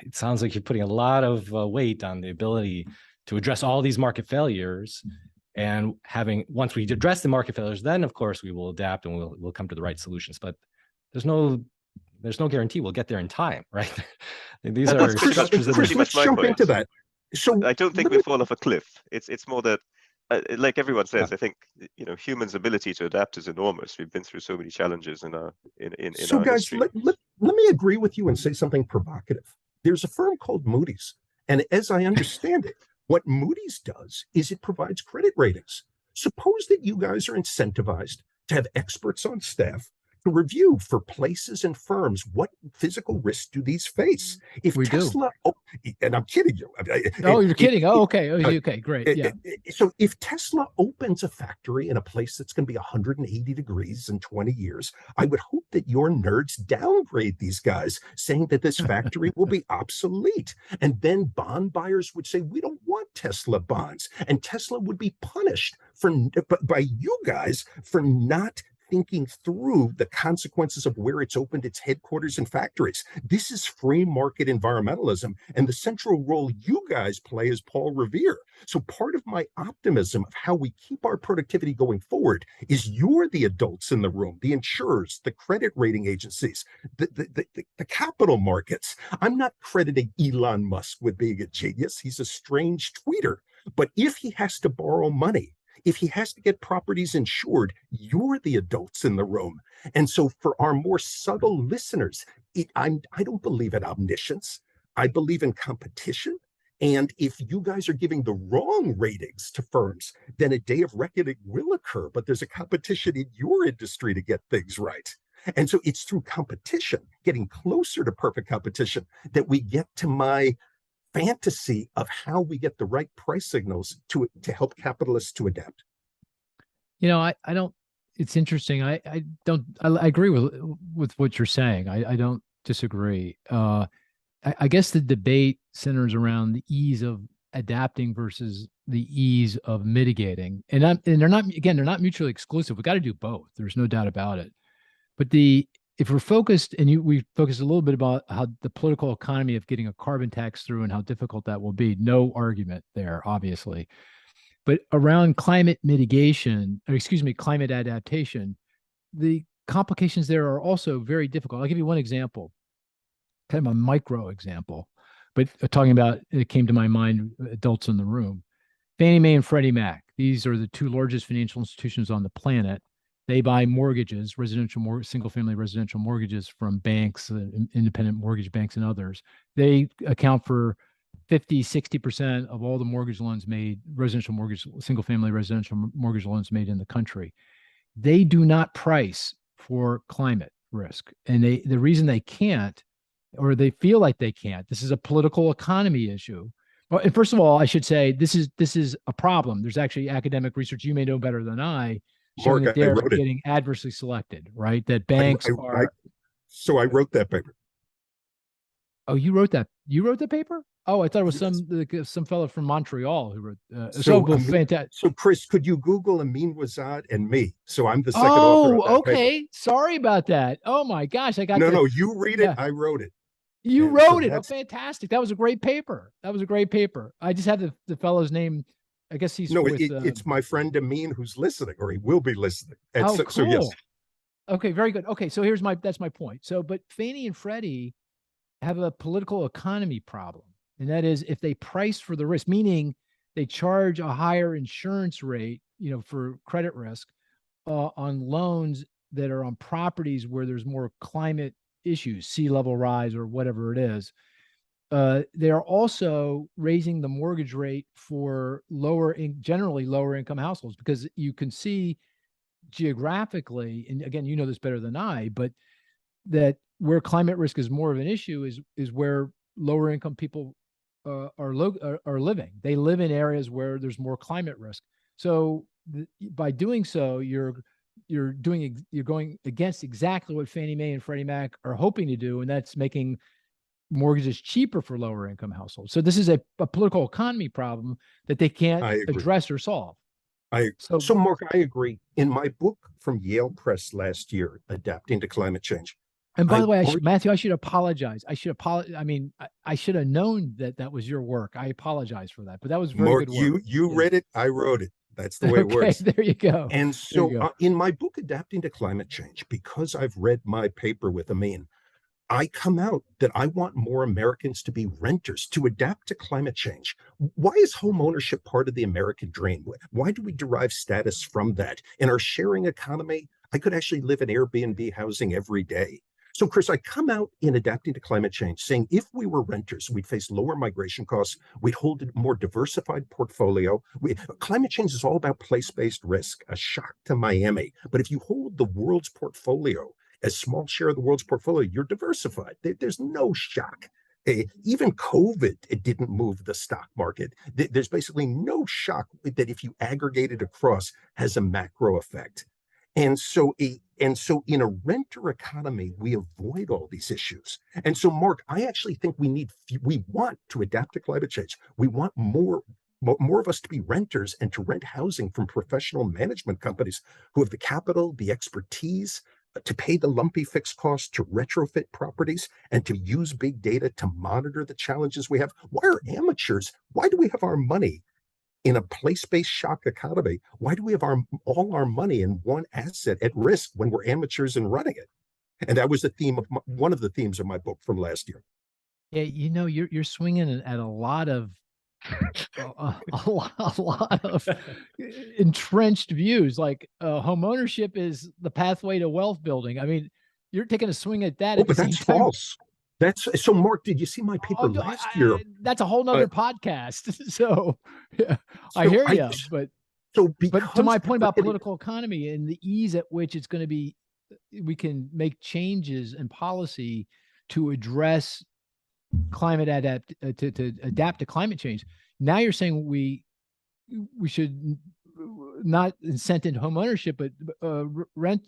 it sounds like you're putting a lot of weight on the ability to address all these market failures, and once we address the market failures, then of course we will adapt and we'll come to the right solutions. But there's no guarantee we'll get there in time, right? These are structures that let's jump into that. So I don't think we fall off a cliff. It's more that, like everyone says, I think humans' ability to adapt is enormous. We've been through so many challenges in our guys, history. Let me agree with you and say something provocative. There's a firm called Moodys, and as I understand it, what Moodys does is it provides credit ratings. Suppose that you guys are incentivized to have experts on staff to review for places and firms what physical risks do these face. If we Tesla, and I'm kidding you. You're kidding. Okay. Okay, great. Yeah. So if Tesla opens a factory in a place that's going to be 180 degrees in 20 years, I would hope that your nerds downgrade these guys, saying that this factory will be obsolete. And then bond buyers would say, we don't want Tesla bonds. And Tesla would be punished by you guys for not thinking through the consequences of where it's opened its headquarters and factories. This is free market environmentalism, and the central role you guys play is Paul Revere. So part of my optimism of how we keep our productivity going forward is you're the adults in the room, the insurers, the credit rating agencies, the capital markets. I'm not crediting Elon Musk with being a genius. He's a strange tweeter. But if he has to borrow money, if he has to get properties insured, you're the adults in the room. And so for our more subtle listeners, I don't believe in omniscience. I believe in competition. And if you guys are giving the wrong ratings to firms, then a day of reckoning will occur. But there's a competition in your industry to get things right. And so it's through competition, getting closer to perfect competition, that we get to my fantasy of how we get the right price signals to help capitalists to adapt. I don't, it's interesting. I agree with what you're saying. I don't disagree. I guess the debate centers around the ease of adapting versus the ease of mitigating. And they're not mutually exclusive. We got to do both. There's no doubt about it. But if we're focused, and we focused a little bit about how the political economy of getting a carbon tax through and how difficult that will be, no argument there, obviously. But around climate mitigation, or excuse me, climate adaptation, the complications there are also very difficult. I'll give you one example, kind of a micro example, but talking about, it came to my mind, adults in the room. Fannie Mae and Freddie Mac, these are the two largest financial institutions on the planet. They buy mortgages, single-family residential mortgages from banks, independent mortgage banks and others. They account for 50-60% of all the mortgage loans made, single-family residential mortgage loans made in the country. They do not price for climate risk. And the reason they can't, or they feel like they can't, this is a political economy issue. Well, and first of all, I should say this is a problem. There's actually academic research, you may know better than I, showing that they're getting adversely selected, right? That banks are. So I wrote that paper. Oh, you wrote that? You wrote the paper? Oh, I thought it was some fellow from Montreal who wrote. Fantastic. So, Cris, could you Google Amin Wazad and me? So I'm the second author of that okay. paper. Sorry about that. Oh my gosh, I got no. You read it. I wrote it. You wrote it. Oh, fantastic! That was a great paper. I just had the fellow's name. I guess he's it's my friend Amin who's listening, or he will be listening. And cool. So yes. Okay, very good. Okay, so that's my point. So, but Fannie and Freddie have a political economy problem. And that is, if they price for the risk, meaning they charge a higher insurance rate, for credit risk on loans that are on properties where there's more climate issues, sea level rise or whatever it is, they are also raising the mortgage rate for generally lower income households, because you can see geographically, and again, you know this better than I, but that where climate risk is more of an issue is where lower income people are living. They live in areas where there's more climate risk. So by doing so, you're going against exactly what Fannie Mae and Freddie Mac are hoping to do, and that's making mortgages cheaper for lower income households. So this is a political economy problem that they can't address or solve. So Mark, I agree. In my book from Yale Press last year, Adapting to Climate Change. And by the way, Matthew, I should apologize. I should have known that was your work. I apologize for that, but that was very good work. You read it, I wrote it. That's the way it works. There you go. And so in my book, Adapting to Climate Change, because I've read my paper with Amin, I come out that I want more Americans to be renters, to adapt to climate change. Why is home ownership part of the American dream? Why do we derive status from that? In our sharing economy, I could actually live in Airbnb housing every day. So, Cris, I come out in Adapting to Climate Change saying if we were renters, we'd face lower migration costs, we'd hold a more diversified portfolio. Climate change is all about place-based risk, a shock to Miami. But if you hold the world's portfolio, a small share of the world's portfolio, you're diversified. There's no shock. Even COVID, it didn't move the stock market. There's basically no shock that if you aggregate it across has a macro effect. And so in a renter economy, we avoid all these issues. And so, Mark, I actually think we want to adapt to climate change. We want more of us to be renters and to rent housing from professional management companies who have the capital, the expertise to pay the lumpy fixed costs, to retrofit properties, and to use big data to monitor the challenges we have. Why are amateurs? Why do we have our money in a place-based shock economy? Why do we have all our money in one asset at risk when we're amateurs in running it? And that was the theme of one of the themes of my book from last year. Yeah, you're swinging at a lot of a lot of entrenched views. Like home ownership is the pathway to wealth building. I mean, you're taking a swing at that. But that's false. So, Mark, did you see my paper last year? That's a whole nother podcast. So, yeah, I hear you. But to my point about political economy and the ease at which it's going to be we can make changes in policy to address climate to adapt to climate change. Now you're saying we should not incent in home ownership, but rent.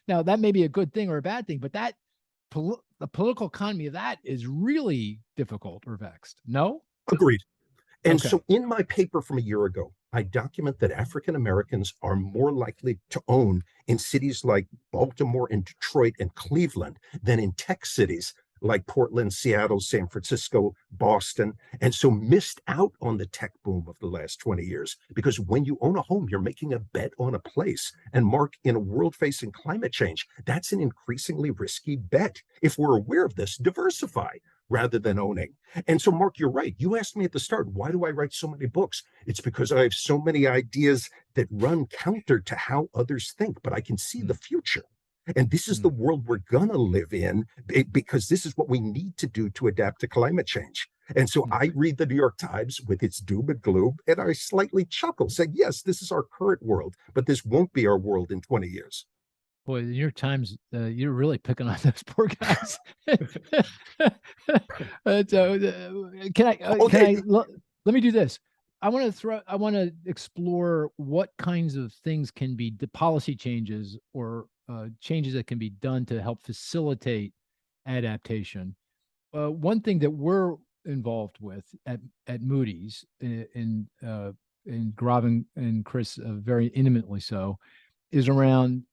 Now that may be a good thing or a bad thing, but that the political economy of that is really difficult or vexed. No? Agreed. And Okay. so in my paper from a year ago, I document that African Americans are more likely to own in cities like Baltimore and Detroit and Cleveland than in tech cities like Portland, Seattle, San Francisco, Boston, and so missed out on the tech boom of the last 20 years. Because when you own a home, you're making a bet on a place. And Mark, in a world facing climate change, that's an increasingly risky bet. If we're aware of this, diversify rather than owning. And so, Mark, you're right. You asked me at the start, why do I write so many books? It's because I have so many ideas that run counter to how others think, but I can see the future. And this is the world we're going to live in, because this is what we need to do to adapt to climate change. And so I read the New York Times with its doom and gloom, and I slightly chuckle, saying, yes, this is our current world, but this won't be our world in 20 years. Boy, the New York Times, you're really picking on those poor guys. Let me do this. I want to explore what kinds of things can be the policy changes or changes that can be done to help facilitate adaptation. One thing that we're involved with at Moodys, in Gaurav and Cris very intimately so, is around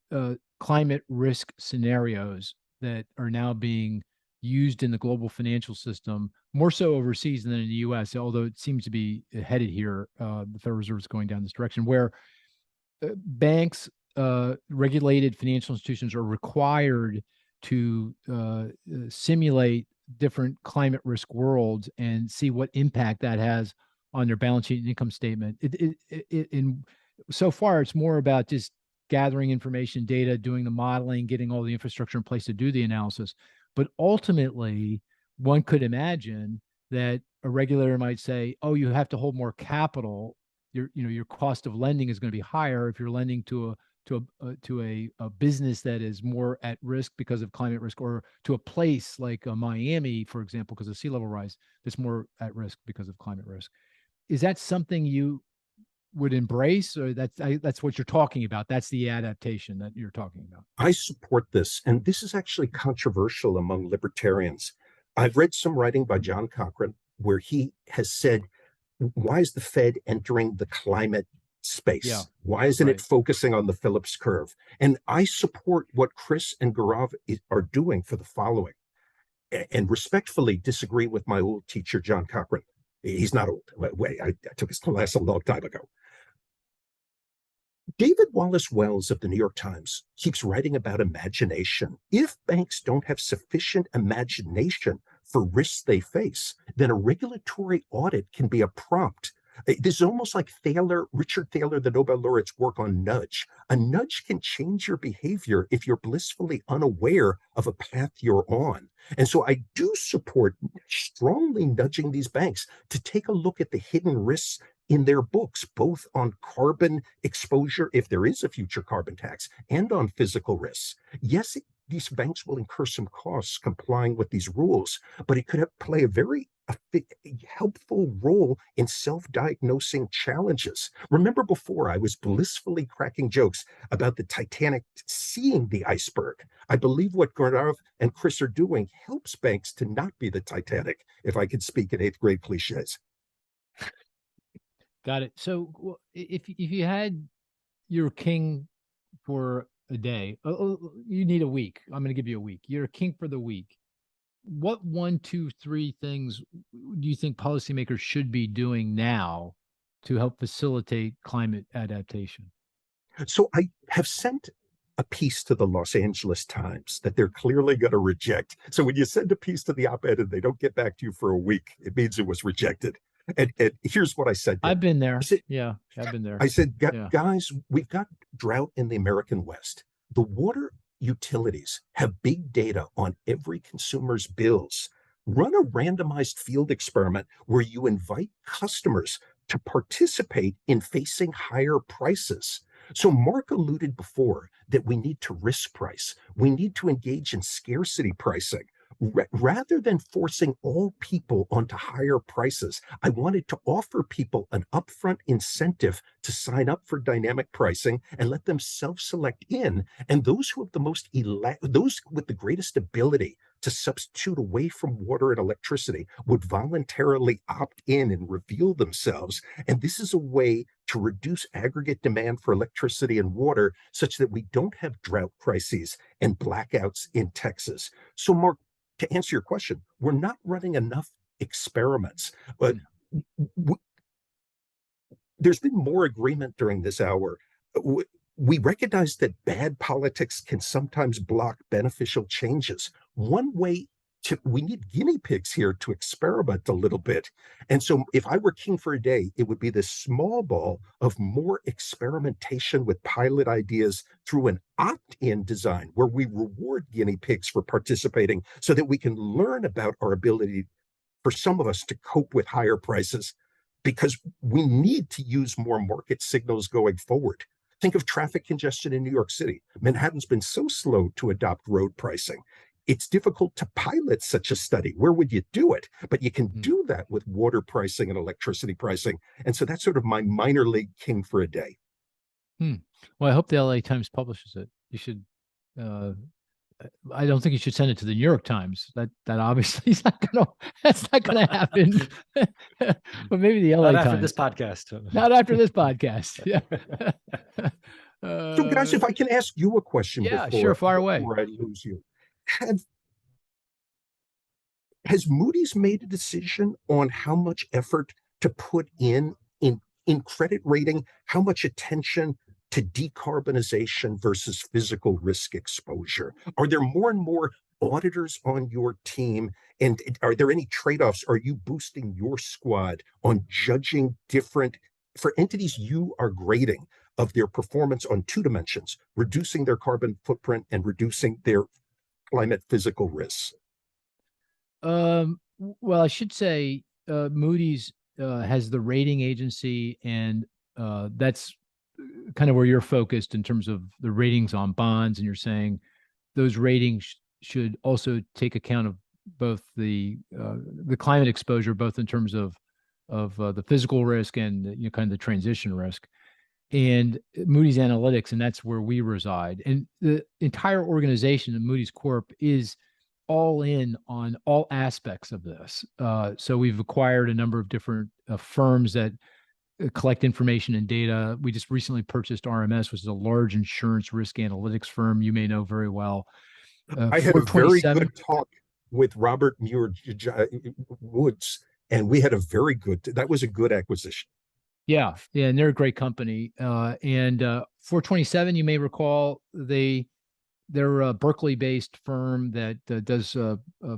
climate risk scenarios that are now being used in the global financial system, more so overseas than in the US, although it seems to be headed here. The Federal Reserve is going down this direction, where banks, regulated financial institutions are required to simulate different climate risk worlds and see what impact that has on their balance sheet and income statement. So far, it's more about just gathering information, data, doing the modeling, getting all the infrastructure in place to do the analysis. But ultimately, one could imagine that a regulator might say, oh, you have to hold more capital. Your cost of lending is going to be higher if you're lending to a business that is more at risk because of climate risk, or to a place like Miami, for example, because of sea level rise, that's more at risk because of climate risk. Is that something you would embrace, or that's what you're talking about? That's the adaptation that you're talking about. I support this, and this is actually controversial among libertarians. I've read some writing by John Cochrane where he has said, why is the Fed entering the climate space? Yeah, why isn't it focusing on the Phillips curve? And I support what Cris and Gaurav are doing for the following, and respectfully disagree with my old teacher, John Cochrane. He's not old. Wait, I took his class a long time ago. David Wallace Wells of the New York Times keeps writing about imagination. If banks don't have sufficient imagination for risks they face, then a regulatory audit can be a prompt. This is almost like Richard Thaler, the Nobel laureate's work on nudge. A nudge can change your behavior if you're blissfully unaware of a path you're on. And so I do support strongly nudging these banks to take a look at the hidden risks in their books, both on carbon exposure, if there is a future carbon tax, and on physical risks. Yes, these banks will incur some costs complying with these rules, but it could play a very helpful role in self-diagnosing challenges. Remember before, I was blissfully cracking jokes about the Titanic seeing the iceberg. I believe what Gaurav and Cris are doing helps banks to not be the Titanic, if I could speak in 8th grade cliches. Got it. So if you had your king for a day, you need a week. I'm going to give you a week. You're a king for the week. What 1, 2, 3 things do you think policymakers should be doing now to help facilitate climate adaptation? So I have sent a piece to the Los Angeles Times that they're clearly going to reject. So when you send a piece to the op-ed and they don't get back to you for a week, it means it was rejected. And here's what I said. I've been there. Yeah, I've been there. I said, guys, we've got drought in the American West. The water utilities have big data on every consumer's bills. Run a randomized field experiment where you invite customers to participate in facing higher prices. So Mark alluded before that we need to risk price. We need to engage in scarcity pricing. Rather than forcing all people onto higher prices, I wanted to offer people an upfront incentive to sign up for dynamic pricing and let them self-select in. And those who have those with the greatest ability to substitute away from water and electricity would voluntarily opt in and reveal themselves. And this is a way to reduce aggregate demand for electricity and water such that we don't have drought crises and blackouts in Texas. So, Mark, to answer your question, we're not running enough experiments. But there's been more agreement during this hour. We recognize that bad politics can sometimes block beneficial changes. One way we need guinea pigs here to experiment a little bit. And so if I were king for a day, it would be this small ball of more experimentation with pilot ideas through an opt-in design where we reward guinea pigs for participating so that we can learn about our ability for some of us to cope with higher prices, because we need to use more market signals going forward. Think of traffic congestion in New York City. Manhattan's been so slow to adopt road pricing. It's difficult to pilot such a study. Where would you do it? But you can do that with water pricing and electricity pricing. And so that's sort of my minor league king for a day. Well, I hope the LA Times publishes it. You should, I don't think you should send it to the New York Times. That obviously is not gonna, that's not gonna happen. But maybe the LA Not Times. after this podcast. Not after this podcast. Yeah. So guys, if I can ask you a question sure, far away. Before I lose you. Has Moody's made a decision on how much effort to put in credit rating, how much attention to decarbonization versus physical risk exposure? Are there more and more auditors on your team? And are there any trade-offs? Are you boosting your squad on judging different, for entities you are grading, of their performance on two dimensions, reducing their carbon footprint and reducing their climate physical risks? Well, I should say Moody's has the rating agency, and that's kind of where you're focused in terms of the ratings on bonds. And you're saying those ratings should also take account of both the climate exposure, both in terms of the physical risk and kind of the transition risk. And Moodys Analytics, and that's where we reside. And the entire organization of Moody's Corp is all in on all aspects of this. So we've acquired a number of different firms that collect information and data. We just recently purchased RMS, which is a large insurance risk analytics firm you may know very well. I had a very good talk with Robert Muir Woods, and we had that was a good acquisition. Yeah, and they're a great company. And 427, you may recall, they're a Berkeley-based firm that does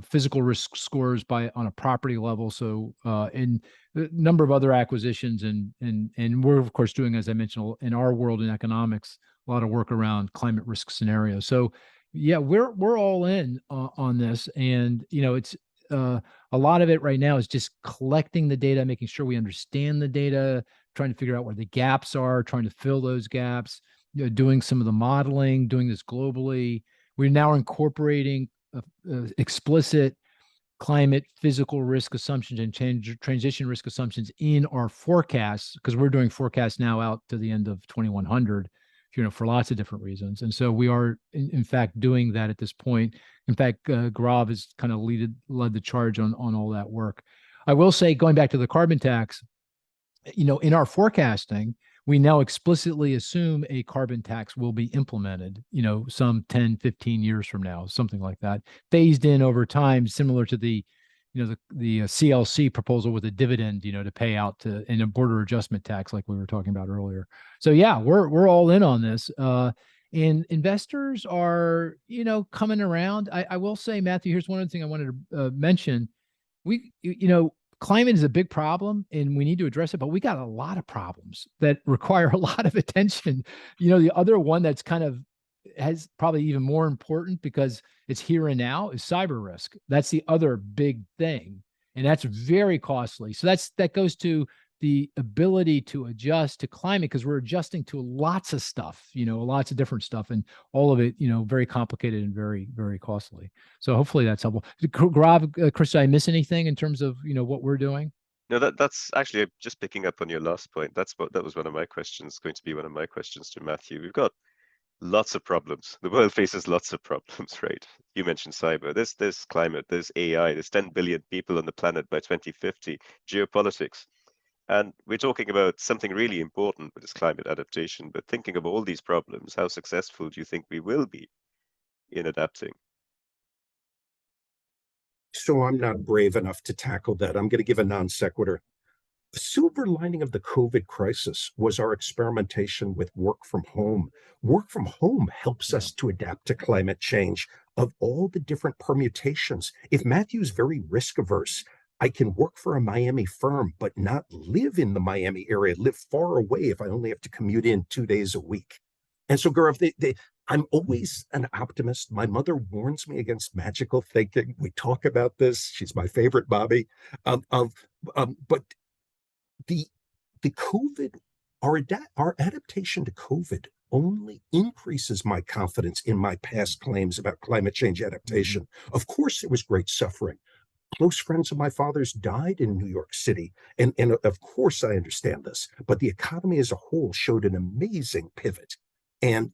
physical risk scores on a property level. So, and a number of other acquisitions, and we're of course doing, as I mentioned, in our world in economics, a lot of work around climate risk scenarios. So, yeah, we're all in on this, and it's a lot of it right now is just collecting the data, making sure we understand the data, trying to figure out where the gaps are, trying to fill those gaps. Doing some of the modeling, doing this globally. We're now incorporating explicit climate physical risk assumptions and transition risk assumptions in our forecasts, because we're doing forecasts now out to the end of 2100, for lots of different reasons. And so we are, in fact, doing that at this point. In fact, Gaurav has kind of led the charge on all that work. I will say, going back to the carbon tax, in our forecasting, we now explicitly assume a carbon tax will be implemented, some 10, 15 years from now, something like that, phased in over time, similar to the CLC proposal with a dividend, to pay out in a border adjustment tax, like we were talking about earlier. So yeah, we're all in on this. And investors are, coming around. I will say, Matthew, here's one other thing I wanted to mention. Climate is a big problem and we need to address it, but we got a lot of problems that require a lot of attention. The other one that's kind of has probably even more important because it's here and now is cyber risk. That's the other big thing. And that's very costly. So that goes to the ability to adjust to climate, because we're adjusting to lots of stuff, lots of different stuff, and all of it, very complicated and very, very costly. So hopefully that's helpful. Gaurav, Cris, did I miss anything in terms of, what we're doing? No, that's actually just picking up on your last point. That was one of my questions, going to be one of my questions to Matthew. We've got lots of problems. The world faces lots of problems, right? You mentioned cyber. There's climate. There's AI. There's 10 billion people on the planet by 2050. Geopolitics, and we're talking about something really important, which is climate adaptation. But thinking of all these problems, how successful do you think we will be in adapting? So I'm not brave enough to tackle that. I'm going to give a non sequitur. The silver lining of the COVID crisis was our experimentation with work from home. Work from home helps us to adapt to climate change of all the different permutations. If Matthew's very risk averse, I can work for a Miami firm, but not live in the Miami area, live far away if I only have to commute in 2 days a week. And so, Gaurav, I'm always an optimist. My mother warns me against magical thinking. We talk about this. She's my favorite Bobby. But the COVID, our adaptation to COVID only increases my confidence in my past claims about climate change adaptation. Of course, there was great suffering. Close friends of my father's died in New York City. And of course, I understand this, but the economy as a whole showed an amazing pivot. And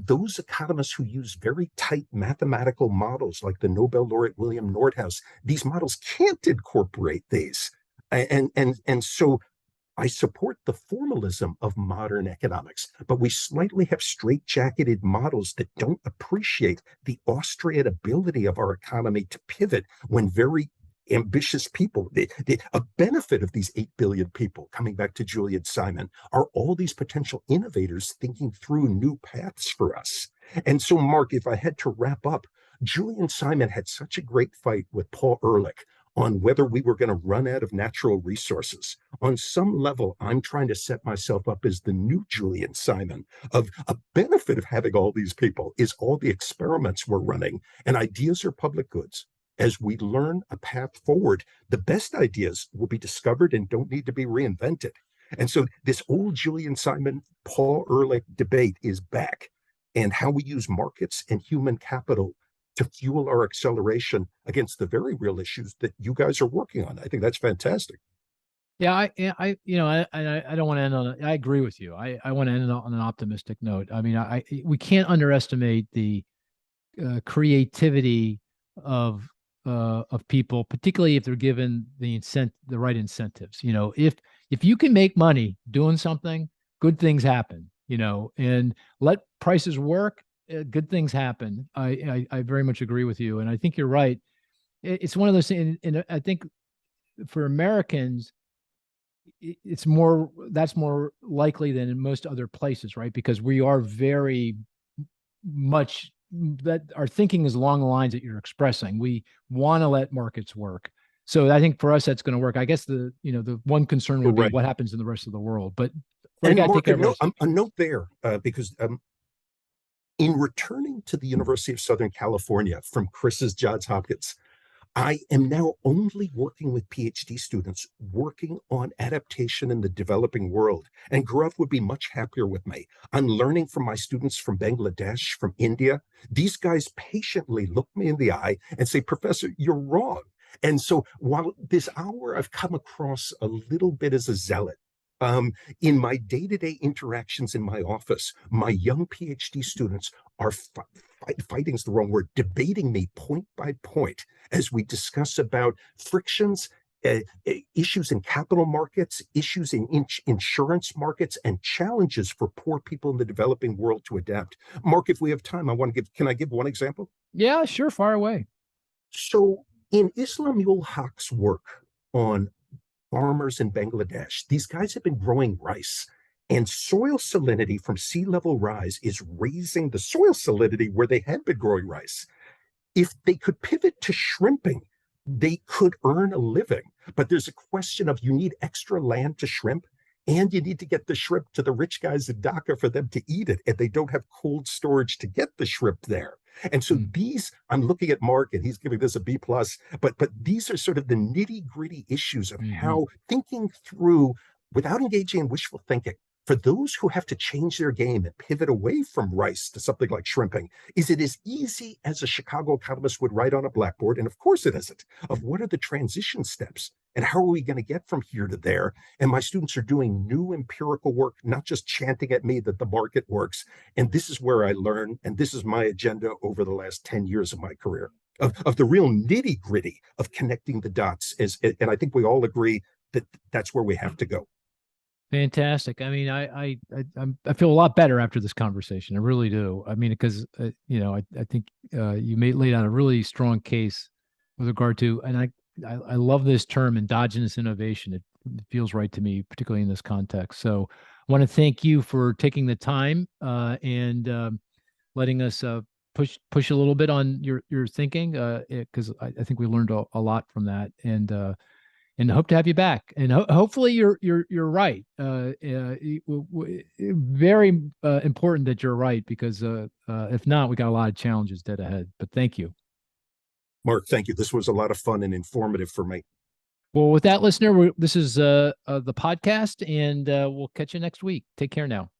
those economists who use very tight mathematical models like the Nobel laureate William Nordhaus, these models can't incorporate these. And so I support the formalism of modern economics, but we slightly have straitjacketed models that don't appreciate the Austrian ability of our economy to pivot when very ambitious people, a benefit of these 8 billion people, coming back to Julian Simon, are all these potential innovators thinking through new paths for us. And so, Mark, if I had to wrap up, Julian Simon had such a great fight with Paul Ehrlich on whether we were going to run out of natural resources. On some level, I'm trying to set myself up as the new Julian Simon. Of a benefit of having all these people is all the experiments we're running, and ideas are public goods. As we learn a path forward, the best ideas will be discovered and don't need to be reinvented. And so this old Julian Simon, Paul Ehrlich debate is back, and how we use markets and human capital to fuel our acceleration against the very real issues that you guys are working on. I think that's fantastic. Yeah, I don't want to end on. I agree with you. I want to end on an optimistic note. I mean, we can't underestimate the creativity of people, particularly if they're given the right incentives. If you can make money doing something, good things happen. And let prices work. Good things happen. I very much agree with you, and I think you're right. It's one of those things, and I think for Americans, that's more likely than in most other places, right? Because we are very much that our thinking is along the lines that you're expressing. We want to let markets work. So I think for us that's going to work. I guess the one concern would be what happens in the rest of the world. But and Mark, a note there, because in returning to the University of Southern California from Cris's Johns Hopkins, I am now only working with PhD students working on adaptation in the developing world. And Gaurav would be much happier with me. I'm learning from my students from Bangladesh, from India. These guys patiently look me in the eye and say, Professor, you're wrong. And so while this hour I've come across a little bit as a zealot, in my day-to-day interactions in my office, my young PhD students are fighting is the wrong word, debating me point by point as we discuss about frictions, issues in capital markets, issues in insurance markets, and challenges for poor people in the developing world to adapt. Mark, if we have time, can I give one example? Yeah, sure, far away. So in Islam Ul Haq's work on farmers in Bangladesh, these guys have been growing rice, and soil salinity from sea level rise is raising the soil salinity where they had been growing rice. If they could pivot to shrimping, they could earn a living. But there's a question of, you need extra land to shrimp. and you need to get the shrimp to the rich guys in Dhaka for them to eat it, and they don't have cold storage to get the shrimp there. And so these, I'm looking at Mark, and he's giving this a B plus, but these are sort of the nitty gritty issues of how thinking through without engaging in wishful thinking. For those who have to change their game and pivot away from rice to something like shrimping, is it as easy as a Chicago economist would write on a blackboard? And of course it isn't. Of what are the transition steps? And how are we going to get from here to there? And my students are doing new empirical work, not just chanting at me that the market works. And this is where I learn. And this is my agenda over the last 10 years of my career, of the real nitty gritty of connecting the dots. And I think we all agree that that's where we have to go. Fantastic. I mean, I feel a lot better after this conversation. I really do. I mean, because you know, I think you laid out a really strong case with regard to, and I love this term, endogenous innovation. It feels right to me, particularly in this context. So I want to thank you for taking the time and letting us push a little bit on your thinking, because I think we learned a lot from that, and hope to have you back. And hopefully you're right. Very important that you're right, because if not, we got a lot of challenges dead ahead. But thank you. Mark, thank you. This was a lot of fun and informative for me. Well, with that, listener, this is the podcast, and we'll catch you next week. Take care now.